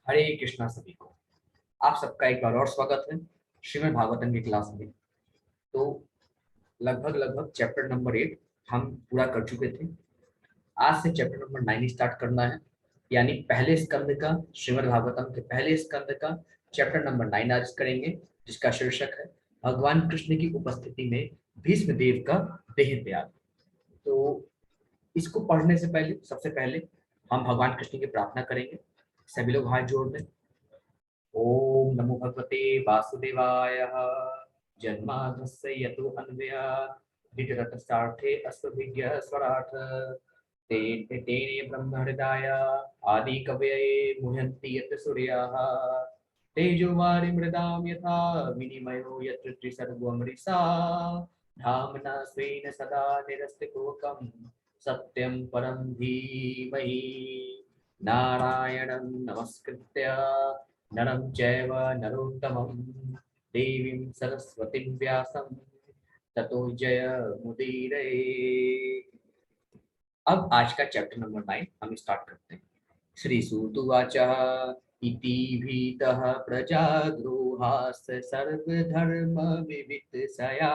हरे कृष्णा सभी को। आप सबका एक बार और स्वागत है श्रीमद् भागवतम की क्लास में। तो लगभग लगभग चैप्टर नंबर 8 हम पूरा कर चुके थे। आज से चैप्टर नंबर 9 स्टार्ट करना है, यानी पहले स्कंद का, श्रीमद् भागवतम के पहले स्कंद का चैप्टर नंबर 9 आज करेंगे, जिसका शीर्षक है भगवान कृष्ण की उपस्थिति में भीष्म देव का देह त्याग। तो इसको पढ़ने से पहले सबसे पहले हम भगवान कृष्ण की प्रार्थना करेंगे। सभी लोग हाथ जोड़ दें। ओम नमो भगवते वासुदेवाय। जन्माद्यस्य यतो अन्वयात् विघ्नस्तार्थे अस्मभिज्ञ स्वराट् तेन तेने ब्रह्महृदाय आदि कवये मुह्यन्ति यत् सूर्याः तेजो वारिमृदां यथा विनिमयो यत्र त्रिसर्गोऽमृषा धाम्ना स्वेन सदा निरस्तिकुहकं सत्यं परं धीमहि। नारायणं नमस्कृत्य नरं चैव नरोत्तमं देवीं सरस्वतीं व्यासं ततो जयमुदीरये। अब आज का चैप्टर नंबर 9 हम स्टार्ट करते हैं। श्री सूत उवाच इति भीतः प्रजाद्रोहास् सर्वधर्म विवित्सया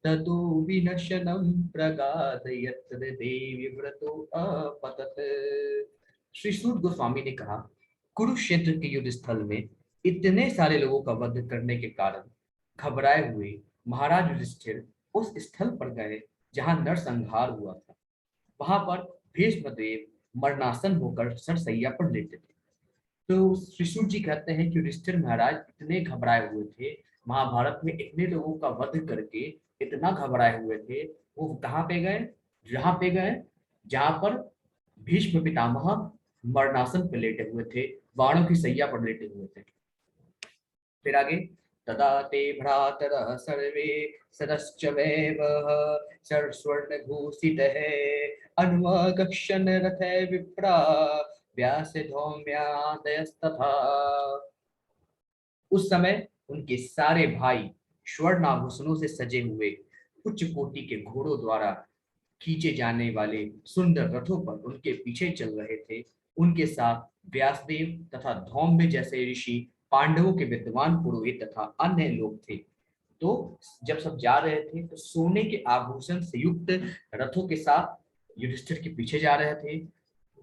ततो विनशनं प्रगाद यत्र देवी व्रतो अपतत्। श्री सूत गोस्वामी ने कहा, कुरुक्षेत्र के युद्ध स्थल में इतने सारे लोगों का वध करने के कारण घबराए हुए महाराज युधिष्ठिर उस स्थल पर गए जहां नरसंहार हुआ था। वहां पर भीष्मदेव मरणासन होकर सरसैया पर लेटे थे। तो श्रीशुक जी कहते हैं कि युधिष्ठिर महाराज इतने घबराए हुए थे, महाभारत में इतने लोगों का वध करके इतना घबराए हुए थे। वो कहाँ पे गए? जहाँ पे गए जहाँ पर भीष्म पितामह मरणासन पे लेटे हुए थे, बाणों की सैया पर लेटे हुए थे। फिर आगे, तदा ते भ्रातरः सर्वे सदश्च वैवः सर्वस्वर्णभूषितः अन्वगक्षन् रथे विप्रा व्यासधौम्यादयस्तथा। उस समय उनके सारे भाई स्वर्ण आभूषणों से सजे हुए उच्च कोटि के घोड़ों द्वारा खींचे जाने वाले सुंदर रथों पर उनके पीछे चल रहे थे। उनके साथ व्यासदेव तथा धौम्य जैसे ऋषि, पांडवों के विद्वान पुरोहित तथा अन्य लोग थे। तो जब सब जा रहे थे तो सोने के आभूषण से युक्त रथों के साथ युधिष्ठिर के पीछे जा रहे थे,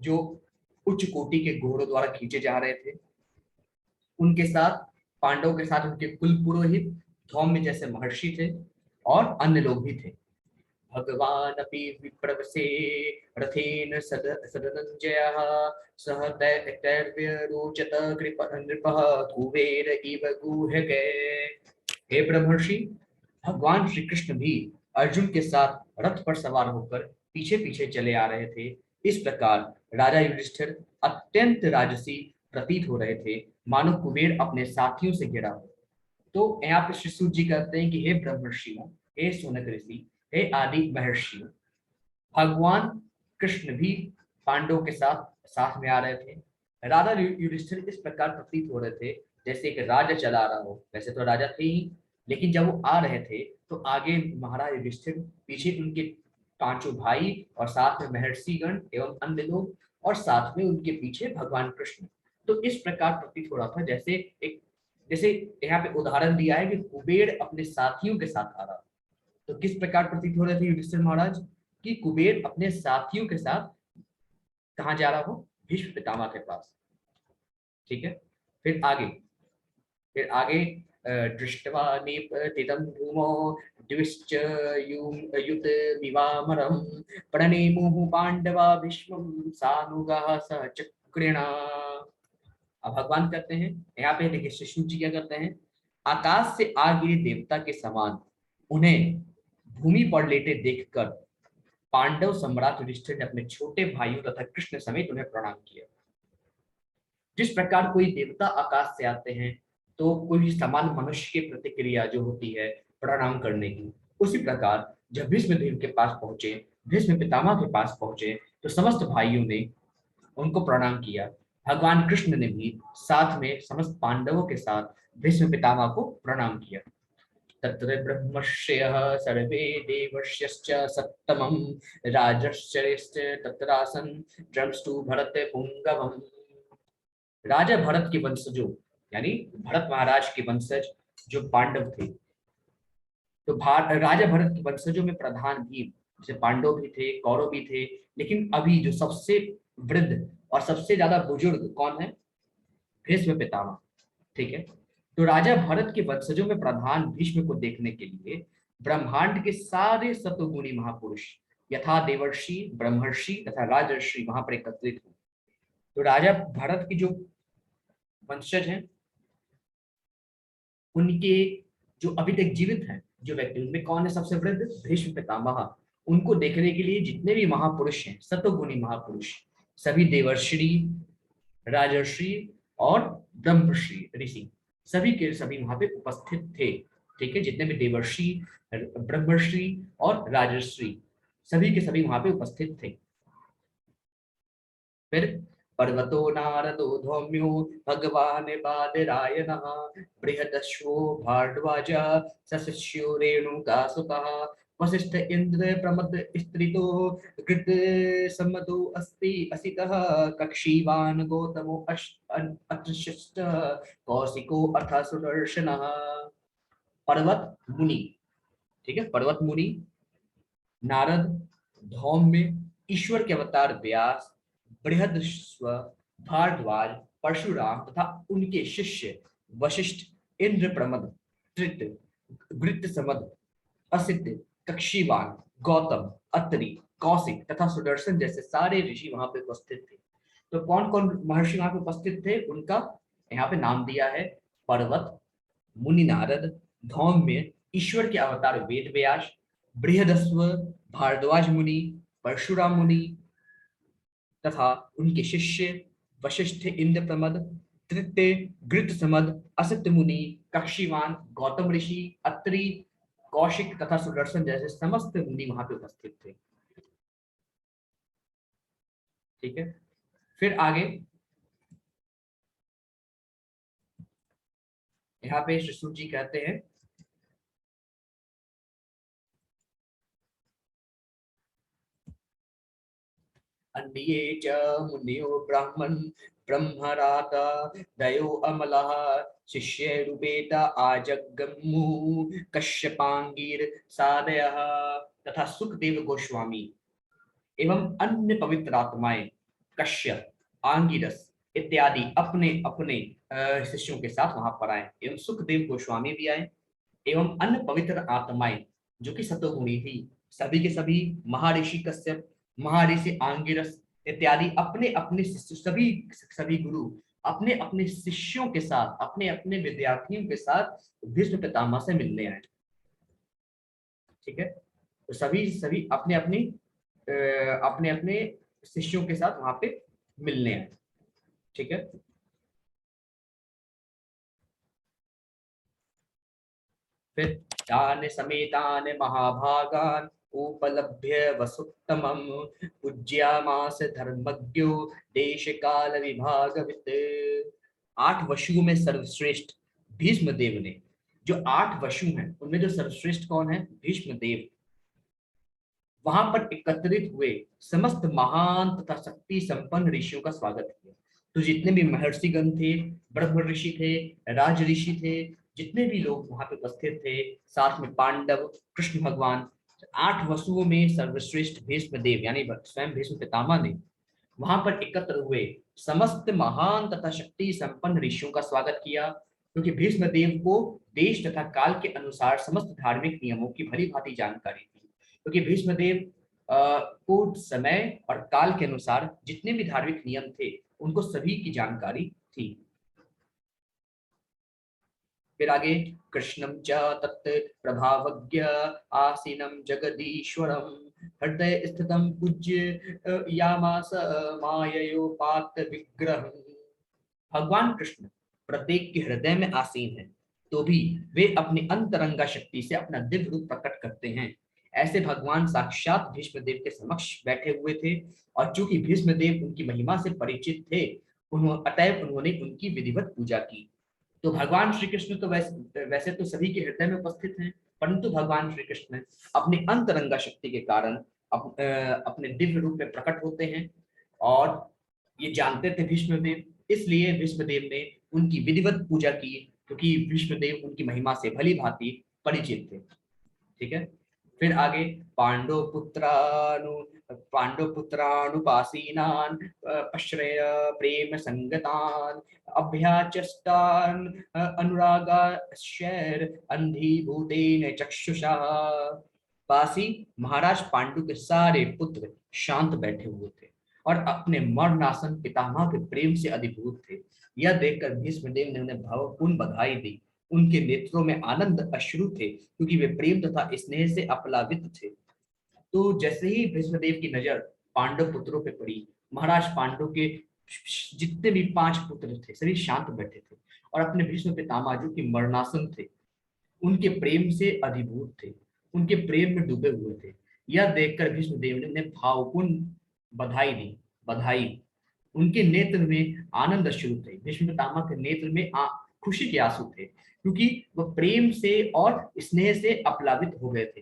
जो उच्च कोटि के घोड़ों द्वारा खींचे जा रहे थे। उनके साथ पांडवों के साथ उनके कुल पुरोहित, धौम्य जैसे महर्षि थे और अन्य लोग भी थे। भगवान अपि विप्रवसे रथेन सदनंजयः सह तैर्व्य रोचत नृपः कुबेर इव गुह्यके। हे ब्रह्मर्षि, भगवान श्री कृष्ण भी अर्जुन के साथ रथ पर सवार होकर पीछे पीछे चले आ रहे थे। इस प्रकार राजा युधिष्ठिर अत्यंत राजसी प्रतीत हो रहे थे, मानो कुबेर अपने साथियों से घिरा हो। तो यहाँ पे श्री सूत जी कहते हैं कि हे ब्रह्मर्षियों, हे शौनक ऋषि, हे आदि महर्षियों, भगवान कृष्ण भी पांडवों के साथ साथ में आ रहे थे। राजा युधिष्ठिर इस प्रकार प्रतीत हो रहे थे जैसे एक राजा चला आ रहा हो। वैसे तो राजा थे ही, लेकिन जब वो आ रहे थे तो आगे महाराज युधिष्ठिर, पीछे उनके पांचों भाई और साथ में महर्षिगण एवं अन्य लोग, और साथ में उनके पीछे भगवान कृष्ण। तो इस प्रकार प्रतीत हो रहा था जैसे एक, जैसे यहाँ पे उदाहरण दिया है कि कुबेर अपने साथियों के साथ आ रहा। तो किस प्रकार प्रतीत हो रहे थे युधिष्ठिर महाराज कि कुबेर अपने साथियों के साथ कहाँ जा रहा हो? भीष्म पितामह के पास। ठीक है। फिर आगे, फिर आगे दृष्ट्वा निपतितं धूमो द्विश्च युत विवामरं प्रणेमुः पांडवा भीष्मं सानुगाः सह चक्रिणा। अब भगवान कहते हैं, यहाँ पे देखिए शिशु जी क्या करते हैं, आकाश से आ गिरे देवता के समान उन्हें भूमि पर लेटे देखकर पांडव सम्राट युधिष्ठिर ने अपने छोटे भाइयों तथा कृष्ण समेत उन्हें प्रणाम किया। जिस प्रकार कोई देवता आकाश से आते हैं तो कोई समान मनुष्य की प्रतिक्रिया जो होती है प्रणाम करने की, उसी प्रकार जब भीष्म देव के पास पहुंचे, भीष्म पितामह के पास पहुंचे, तो समस्त भाइयों ने उनको प्रणाम किया। भगवान कृष्ण ने भी साथ में समस्त पांडवों के साथ भीष्म पितामह को प्रणाम किया। तत्र ब्रह्मर्षयः सर्वे देवर्षयश्च सत्तमं राजर्षयश्च तत्रासन् द्रष्टुं भरत पुंगवम्। राजा भरत के वंशजों यानी भरत महाराज के वंशज जो पांडव थे, तो राजा भरत के वंशजों में प्रधान भीम, जैसे पांडव भी थे, कौरव भी थे, लेकिन अभी जो सबसे वृद्ध और सबसे ज्यादा बुजुर्ग कौन है? भीष्म पितामह। ठीक है। तो राजा भरत के वंशजों में प्रधान भीष्म को देखने के लिए ब्रह्मांड के सारे सतोगुणी महापुरुष यथा देवर्षि, ब्रह्मर्षि तथा राजर्षि वहां पर एकत्रित हुए। तो राजा भरत के जो वंशज हैं, उनके जो अभी तक जीवित हैं जो व्यक्ति, उनमें कौन है सबसे वृद्ध? भीष्म पितामह। उनको देखने के लिए जितने भी महापुरुष हैं, सतोगुणी महापुरुष, सभी देवर्षि, राजर्षि और ब्रह्मर्षि ऋषि, सभी के सभी वहां पे उपस्थित थे। ठीक है। जितने भी देवर्षि, ब्रह्मर्षि और राजर्षि, सभी के सभी वहां पे उपस्थित थे। फिर पर्वतो नारदो धौम्यो भगवान बादरायणः बृहदश्वो भारद्वाज सशिष्यो रेणुकासुतः वसिष्ठ इंद्र प्रमद स्त्रितो कृत सम्मतो अस्ति असितः कक्षीवान गौतमो अत्रशिष्ट कौशिको अथ सुदर्शनः। पर्वत मुनि, ठीक है, पर्वत मुनि, नारद, धौम्य, ईश्वर के अवतार व्यास, बृहदस्व, भारद्वाज, परशुराम तथा उनके शिष्य वशिष्ठ, इंद्रप्रमद, तृत, घृतसमद, असित, कक्षीवान, गौतम, अत्रि, कौशिक तथा सुदर्शन जैसे सारे ऋषि वहां पे उपस्थित थे। तो कौन कौन महर्षि वहां पे उपस्थित थे, उनका यहाँ पे नाम दिया है। पर्वत मुनि नारद, धौम्य, ईश्वर के अवतार वेद व्यास, बृहदस्व, भारद्वाज मुनि, परशुराम मुनि तथा उनके शिष्य वशिष्ठ, इंद्रप्रमद, तृतीय, घृतसमद, असित मुनि, कक्षीवान, गौतम ऋषि, अत्रि, कौशिक तथा सुदर्शन जैसे समस्त मुनि वहां पे उपस्थित थे। ठीक है। फिर आगे यहाँ पे श्री जी कहते हैं, अन्ये च मुनियो ब्राह्मण ब्रह्मराता दयो अमलः शिष्यैरुपेत आजगम्मु कश्यपांगीर सादयः तथा सुखदेव गोस्वामी एवं अन्य पवित्र आत्माएं कश्यप, आंगिरस इत्यादि अपने अपने शिष्यों के साथ वहां पर आए, एवं सुखदेव गोस्वामी भी आए, एवं अन्य पवित्र आत्माएं जो कि सतोगुणी थी, सभी के सभी महर्षि कश्यप, महर्षि आंगिरस इत्यादि अपने अपने शिष्य, सभी सभी गुरु अपने अपने शिष्यों के साथ, अपने अपने विद्यार्थियों के साथ भीष्म पितामह से मिलने आए। ठीक है। तो सभी सभी अपने अपने अपने अपने शिष्यों के साथ वहां पे मिलने आए। ठीक है। फिर तान समेतान महाभागान उपलभ्य वसुत्तमं पूज्यामास धर्मज्ञो देश काल विभागवित्। 8 वसुओं में सर्वश्रेष्ठ भीष्म देव ने, जो 8 वसु हैं उनमें जो सर्वश्रेष्ठ कौन है? भीष्म देव। वहां पर एकत्रित हुए समस्त महान तथा शक्ति संपन्न ऋषियों का स्वागत किया। तो जितने भी महर्षिगण थे, ब्रह्म ऋषि थे, राज ऋषि थे, जितने भी लोग वहां पे उपस्थित थे, साथ में पांडव, कृष्ण भगवान, 8 वसुओं में सर्वश्रेष्ठ भीष्म देव यानी स्वयं भीष्म पितामह ने वहां पर एकत्र हुए समस्त महान तथा शक्ति संपन्न ऋषियों का स्वागत किया, क्योंकि भीष्म देव को देश तथा काल के अनुसार समस्त धार्मिक नियमों की भली भांति जानकारी थी, क्योंकि भीष्मदेव को समय और काल के अनुसार जितने भी धार्मिक नियम थे उनको सभी की जानकारी थी। फिर आगे कृष्णम च तत् प्रभावज्ञ आसीनम जगदीश्वरम हृदय स्थितम पूज्य यामास माययोपात विग्रह। भगवान कृष्ण प्रत्येक के हृदय में आसीन है, तो भी वे अपनी अंतरंगा शक्ति से अपना दिव्य रूप प्रकट करते हैं। ऐसे भगवान साक्षात भीष्मदेव के समक्ष बैठे हुए थे, और चूंकि भीष्मदेव उनकी महिमा से परिचित थे, अतएव उन्होंने उनकी विधिवत पूजा की। तो भगवान श्री कृष्ण तो वैसे तो सभी के हृदय में उपस्थित हैं, परंतु भगवान श्री कृष्ण अपनी अंतरंगा शक्ति के कारण अपने दिव्य रूप में प्रकट होते हैं, और ये जानते थे भीष्मदेव इसलिए भीष्मदेव ने उनकी विधिवत पूजा की, क्योंकि भीष्मदेव उनकी महिमा से भली भांति परिचित थे। ठीक है, फिर आगे पांडव पुत्रानुपासीनान पश्रय प्रेम संगतान अभ्याचष्टान अनुरागाश्चैर अंधीभूतेन चक्षुषा। पासी महाराज पांडु के सारे पुत्र शांत बैठे हुए थे और अपने मरणासन पितामह के प्रेम से अभिभूत थे। यह देखकर भीष्मदेव ने उन्हें भावपूर्ण बधाई दी। उनके नेत्रों में आनंद अश्रु थे, क्योंकि वे प्रेम तथा स्नेह से अपलावित थे। तो जैसे ही भीष्मदेव की नजर पांडव पुत्रों पे पड़ी, महाराज पांडु के जितने भी 5 पुत्र थे सभी शांत बैठे थे और अपने भीष्म पितामह जो कि मरणासन थे उनके प्रेम से अभिभूत थे, उनके प्रेम में डूबे हुए थे। यह देखकर भीष्मदेव ने उन्हें भावपूर्ण बधाई दी। बधाई, उनके नेत्र में आनंद अश्रु थे। भीष्म पितामह के नेत्र में खुशी के आंसू थे, क्योंकि वह प्रेम से और स्नेह से अपलावित हो गए थे।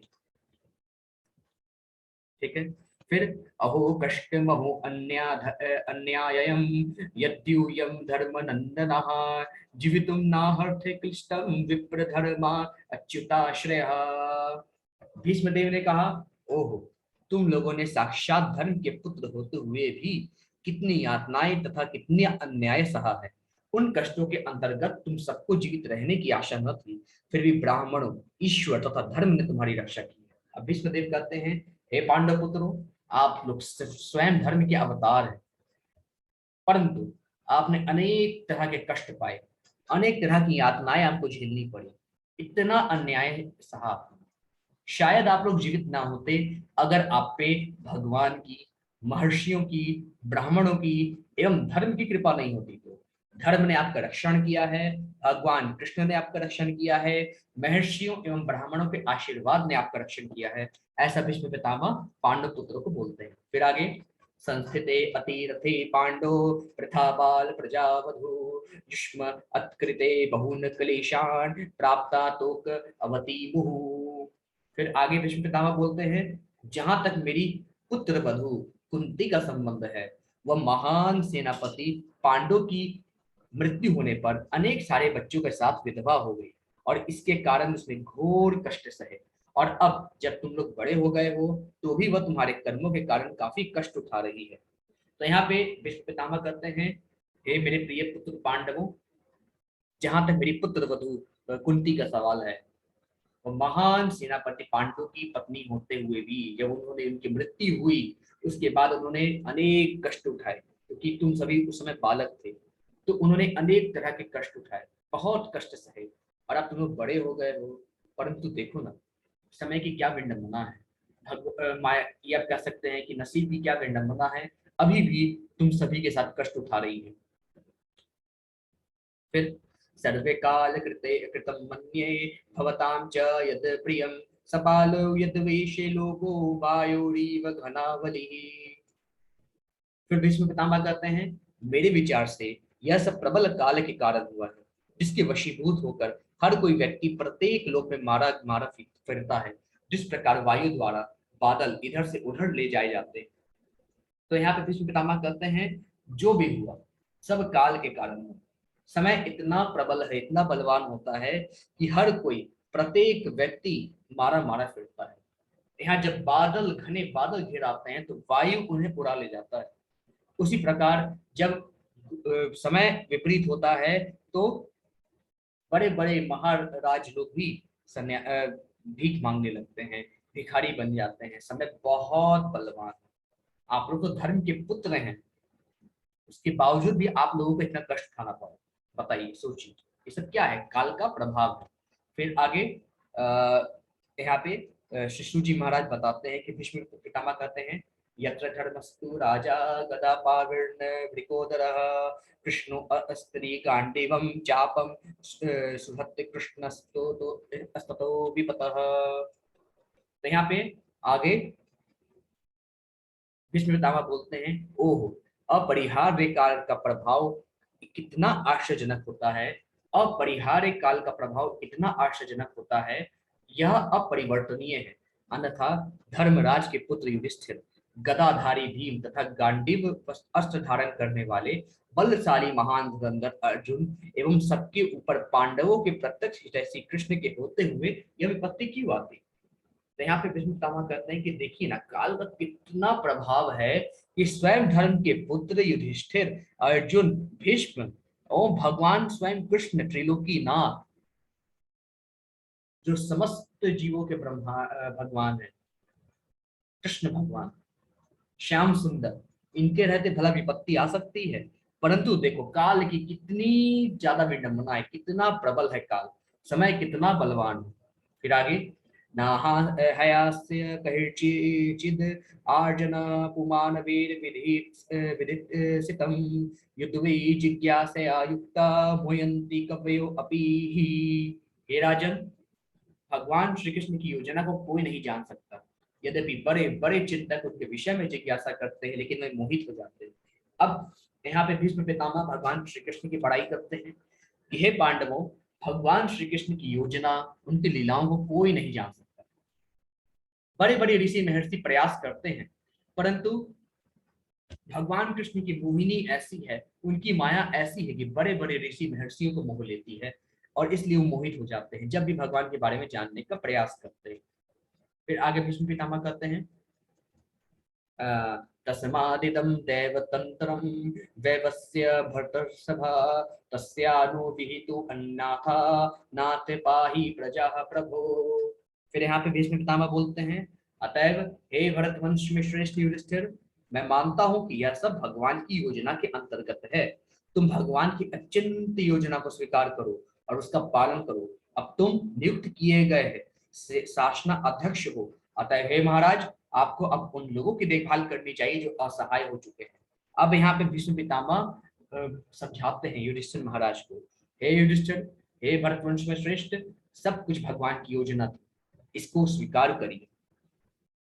ठीक है, फिर अहो कष्टमहो अन्यायम यद्यूयम धर्म नंदनः जीवितुम नाहर्थे क्लिष्टम विप्र धर्मा अच्युताश्रय। भीष्मदेव ने कहा, ओहो, तुम लोगों ने साक्षात धर्म के पुत्र होते हुए भी कितनी यातनाएं तथा कितनी अन्याय सहा है। उन कष्टों के अंतर्गत तुम सबको जीवित रहने की आशा न थी, फिर भी ब्राह्मणों, ईश्वर तथा धर्म ने तुम्हारी रक्षा की है। अब भीष्मदेव कहते हैं, हे पांडव पुत्रों, आप लोग स्वयं धर्म के अवतार हैं, परंतु आपने अनेक तरह के कष्ट पाए, अनेक तरह की यातनाएं आपको झेलनी पड़ी, इतना अन्याय सहा। शायद आप लोग जीवित ना होते अगर आप पे भगवान की, महर्षियों की, ब्राह्मणों की एवं धर्म की कृपा नहीं होती। तो धर्म ने आपका रक्षण किया है, भगवान कृष्ण ने आपका रक्षण किया है, महर्षियों एवं ब्राह्मणों के आशीर्वाद ने आपका रक्षण किया है। ऐसा भीष्म पितामह पांडव पुत्रों को बोलते हैं। फिर आगे, संस्थिते अतिरथे पांडो प्रथा बाल प्रजावधु युष्म अत्कृते बहुन क्लेशान प्राप्ता तोक अवती मुहु। फिर आगे भीष्म पितामह बोलते हैं, जहां तक मेरी पुत्र वधु कुंती का संबंध है, वह महान सेनापति पांडु की मृत्यु होने पर अनेक सारे बच्चों के साथ विधवा हो गई और इसके कारण उसने घोर कष्ट सहे। और अब जब तुम लोग बड़े हो गए हो तो भी वह तुम्हारे कर्मों के कारण काफी कष्ट उठा रही है। तो यहाँ पे भीष्म पितामह कहते हैं, हे मेरे प्रिय पुत्र पांडवों, जहां तक मेरी पुत्र वधु कुंती का सवाल है, वो महान सेनापति पांडु की पत्नी होते हुए भी जब उन्होंने उनकी मृत्यु हुई उसके बाद उन्होंने अनेक कष्ट उठाए, क्योंकि तुम सभी उस समय बालक थे, तो उन्होंने अनेक तरह के कष्ट उठाए, बहुत कष्ट सहे। और अब तुम लोग बड़े हो गए हो, परंतु देखो ना, समय की क्या विडंबना है। माया, ये आप कह सकते हैं कि नसीब की क्या विडंबना है, अभी भी तुम सभी के साथ कष्ट उठा रही है। फिर सर्वे काल कृते कृतं मन्ये भवतां च यद प्रियं सपालो यद वेशे लोगो वायुरीव घनावलिः। फिर भीष्म पितामह कहते हैं, मेरे विचार से यह सब प्रबल काल के कारण हुआ है, जिसके वशीभूत होकर हर कोई व्यक्ति प्रत्येक लोक में मारा मारा फिरता है, जिस प्रकार वायु द्वारा बादल इधर से उधर ले जाए जाते हैं। तो यहाँ पे भीष्म पितामह कहते हैं, जो भी हुआ सब काल के कारण हुआ। समय इतना प्रबल है, इतना बलवान होता है कि हर कोई, प्रत्येक व्यक्ति मारा मारा फिरता है। यहाँ जब बादल, घने बादल घिर आते हैं तो वायु उन्हें उड़ा ले जाता है। उसी प्रकार जब समय विपरीत होता है तो बड़े बड़े महाराज लोग भी भीख मांगने लगते हैं, भिखारी बन जाते हैं। समय बहुत बलवान है। आप लोग तो धर्म के पुत्र हैं, उसके बावजूद भी आप लोगों को इतना कष्ट खाना पड़ा। बताइए, सोचिए, ये सब क्या है, काल का प्रभाव है। फिर आगे यहाँ पे शिशु जी महाराज बताते हैं कि भीष्म पितामह कहते हैं, यत्र धर्मस्तु राजा गदा पाविर्ण वृकोदरः कृष्णो अस्त्री गांडीवम चापम सुहत्य कृष्णस्तो तो अस्ततो विपतः। तो यहाँ पे आगे भीष्म पितामह बोलते हैं, ओह, अपरिहार्य काल का प्रभाव कितना आश्चर्यजनक होता है। अपरिहार्य काल का प्रभाव इतना आश्चर्यजनक होता है, यह अपरिवर्तनीय है। अन्यथा धर्मराज के पुत्र युधिष्ठिर गदाधारी भीम तथा गांडीव अस्त्र धारण करने वाले बलशाली महान धुरंधर अर्जुन एवं सबके ऊपर पांडवों के प्रत्यक्ष हितैषी कृष्ण के होते हुए यह विपत्ति क्यों आती। तो यहाँ पे भीष्म पितामह कहते हैं कि देखिए ना, काल का कितना प्रभाव है कि स्वयं धर्म के पुत्र युधिष्ठिर, अर्जुन, भीष्म और भगवान स्वयं कृष्ण त्रिलोकी नाथ, जो समस्त जीवों के ब्रह्मा भगवान है, कृष्ण भगवान, श्याम सुंदर, इनके रहते भला विपत्ति आ सकती है। परंतु देखो काल की कितनी ज्यादा विडंबना है, कितना प्रबल है काल, समय कितना बलवान है। फिर आगे, नाहा हयास्य कहिर्चिद आर्जन पुमान वीर विदित युद्धवे जिज्ञासया युक्ता मुह्यन्ति कवयो अपि। हे राजन, भगवान श्री कृष्ण की योजना को कोई नहीं जान सकता, यद्यपि बड़े बड़े चिंतक उनके विषय में जिज्ञासा करते हैं, लेकिन वे मोहित हो जाते हैं। अब यहाँ पे भीष्म पितामह भगवान श्री कृष्ण की बड़ाई करते हैं कि हे पांडवों, भगवान श्री कृष्ण की योजना, उनकी लीलाओं को कोई नहीं जान सकता। बड़े बड़े ऋषि महर्षि प्रयास करते हैं, परंतु भगवान कृष्ण की मोहिनी ऐसी है, उनकी माया ऐसी है कि बड़े बड़े ऋषि महर्षियों को मोह लेती है, और इसलिए वो मोहित हो जाते हैं जब भी भगवान के बारे में जानने का प्रयास करते हैं। फिर आगे भीष्म पितामह कहते हैं, तस्मादिदं देवतंत्रं वैवस्य भर्तर्षभा तस्यानु विहितो अन्नाथा नाथ पाहि प्रजा प्रभो। फिर यहाँ पे भीष्म पितामह बोलते हैं, अतएव हे भरत वंश में श्रेष्ठ युधिष्ठिर, मैं मानता हूं कि यह सब भगवान की योजना के अंतर्गत है। तुम भगवान की अचिंत योजना को स्वीकार करो और उसका पालन करो। अब तुम नियुक्त किए गए शासना अध्यक्ष हो, अतः हे महाराज, आपको अब उन लोगों की देखभाल करनी चाहिए जो असहाय हो चुके हैं। अब यहाँ पे भीष्म पितामह समझाते हैं युधिष्ठिर महाराज को, हे युधिष्ठिर, हे भरतवंश में श्रेष्ठ, सब कुछ भगवान की योजना थी, इसको स्वीकार करिए।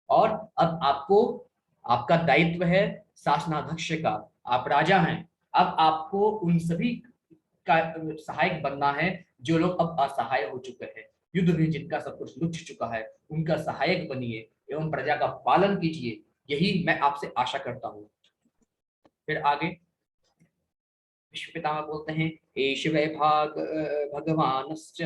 और अब आपको, आपका दायित्व है शासनाध्यक्ष का, आप राजा हैं, अब आपको उन सभी का सहायक बनना है जो लोग अब असहाय हो चुके हैं, युद्ध में जिनका सब कुछ लुट चुका है, उनका सहायक बनिए एवं प्रजा का पालन कीजिए, यही मैं आपसे आशा करता हूँ। फिर आगे विश्व पितामह बोलते हैं, एष वै भाग भगवानश्च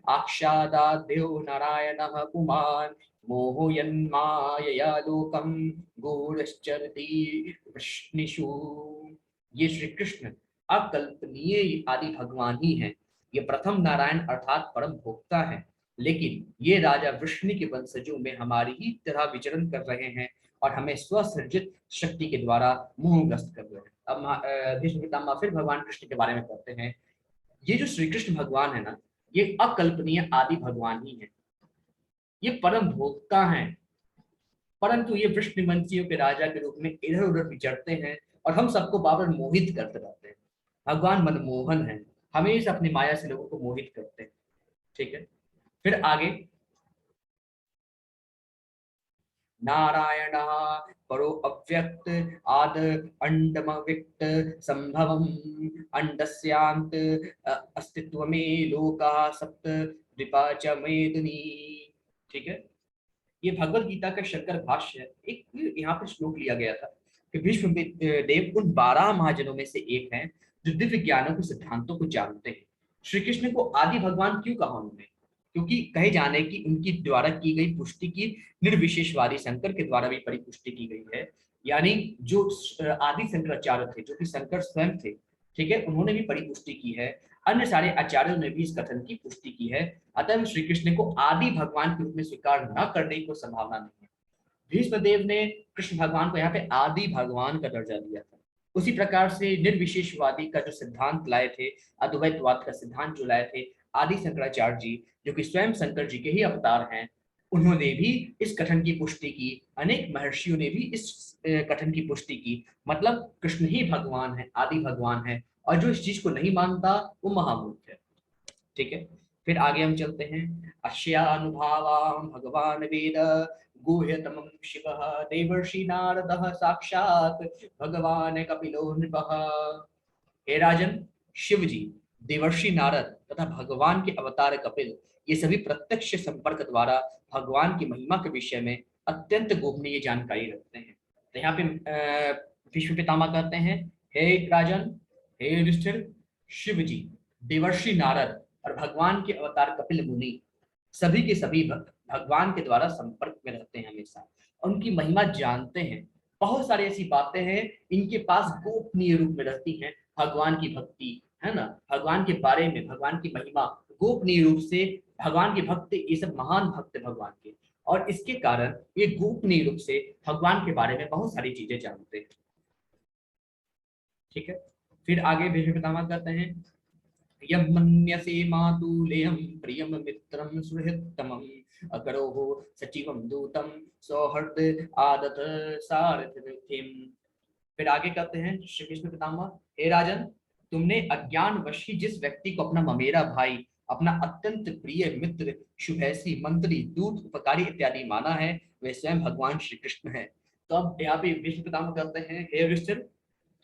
आक्षादाद्यो नारायणः पुमान् मोहयन्मायया लोकं गूढश्चरति वृष्णिषु। ये श्री कृष्ण अकल्पनीय आदि भगवान ही हैं, ये प्रथम नारायण अर्थात परम भोक्ता है, लेकिन ये राजा वृष्णि के वंशजों में हमारी ही तरह विचरण कर रहे हैं और हमें स्वसर्जित शक्ति के द्वारा मोहग्रस्त कर रहे हैं। अब भीष्म पितामह फिर भगवान कृष्ण के बारे में कहते हैं, ये जो श्री कृष्ण भगवान है ना, ये अकल्पनीय आदि भगवान ही है, ये परम भोक्ता हैं, परंतु ये वृष्णिवंशियों के राजा के रूप में इधर उधर विचरते हैं और हम सबको बार बार मोहित करते रहते हैं। भगवान मनमोहन है, हमेशा अपनी माया से लोगों को मोहित करते हैं। ठीक है, फिर आगे, नारायण परो अव्यक्त आद अंडमव्यक्त संभवम अंडस्यांत अस्तित्व में लोका सप्त द्विपा च मेदिनी। ठीक है, ये भगवत गीता का शंकर भाष्य है। एक यहाँ पे श्लोक लिया गया था कि भीष्म देव उन 12 महाजनों में से एक हैं जो दिव्य ज्ञानों के सिद्धांतों को जानते हैं। श्री कृष्ण को आदि भगवान क्यों कहा उन्होंने? क्योंकि कहे जाने की उनकी द्वारा की गई पुष्टि की निर्विशेषवादी शंकर के द्वारा भी परिपुष्टि की गई है। यानी जो आदि शंकराचार्य थे, जो कि शंकर स्वयं थे, ठीक है, उन्होंने भी परिपुष्टि की है, अन्य सारे आचार्यों ने भी इस कथन की पुष्टि की है। अतः श्री कृष्ण को आदि भगवान के रूप में स्वीकार न करने की कोई संभावना नहीं है। भीष्मदेव ने कृष्ण भगवान को यहाँ पे आदि भगवान का दर्जा दिया था। उसी प्रकार से निर्विशेषवादी का जो सिद्धांत लाए थे, अद्वैतवाद का सिद्धांत जो लाए थे आदि शंकराचार्य जी, जो कि स्वयं शंकर जी के ही अवतार हैं, उन्होंने भी इस कथन की पुष्टि की। अनेक महर्षियों ने भी इस कथन की पुष्टि की। मतलब कृष्ण ही भगवान है, आदि भगवान है, और जो इस चीज को नहीं मानता वो महामूर्ख है। ठीक है, फिर आगे हम चलते हैं। अश्यानुभावां भगवान वेद गुह्यतमं शिवः देवर्षि नारदः साक्षात् भगवान कपिलो नृपः। हे राजन, शिव जी, देवर्षि नारद तथा भगवान के अवतार कपिल, ये सभी प्रत्यक्ष संपर्क द्वारा भगवान की महिमा के विषय में अत्यंत गोपनीय जानकारी रखते हैं। तो यहाँ पे भीष्म पितामह कहते हैं, हे राजन, हे युधिष्ठिर, शिव जी, देवर्षि नारद और भगवान के अवतार कपिल मुनि सभी के सभी भगवान के द्वारा संपर्क में रहते हैं हमेशा, उनकी महिमा जानते हैं। बहुत सारी ऐसी बातें हैं इनके पास गोपनीय रूप में रहती हैं, भगवान की भक्ति है ना, भगवान के बारे में, भगवान की महिमा गोपनीय रूप से, भगवान के भक्त, ये सब महान भक्त भगवान के, और इसके कारण ये गोपनीय रूप से भगवान के बारे में बहुत सारी चीजें जानते हैं। ठीक है, फिर आगे भीष्म पितामह कहते हैं, यम मन्यसे मातुलेयं प्रियम मित्रम सुहृत्तमं अकरोः सचिवं दूतम सौहृद आदत सारथिम। फिर आगे कहते हैं श्री कृष्ण पितामह, हे राजन, तुमने अज्ञानवश ही जिस व्यक्ति को अपना ममेरा भाई, अपना अत्यंत प्रिय मित्र, शुभैसी, मंत्री, दूत, उपकारी इत्यादि माना है, वे स्वयं भगवान श्री कृष्ण है। तो अब यहाँ पे विष्णु पितामह कहते हैं, हे युधिष्ठिर,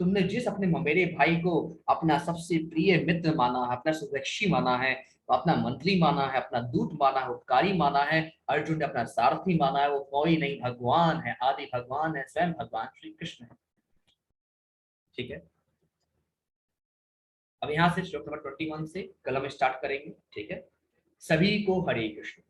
तुमने जिस अपने ममेरे भाई को अपना सबसे प्रिय मित्र माना है, अपना सुरक्षी माना है, अपना मंत्री माना है, अपना दूत माना है, उपकारी माना है, अर्जुन ने अपना सारथी माना है, वो कोई नहीं, भगवान है, आदि भगवान है, स्वयं भगवान श्री कृष्ण है। ठीक है, अब यहाँ से श्लोक नंबर 21 से कलम स्टार्ट करेंगे। ठीक है, सभी को हरे कृष्ण।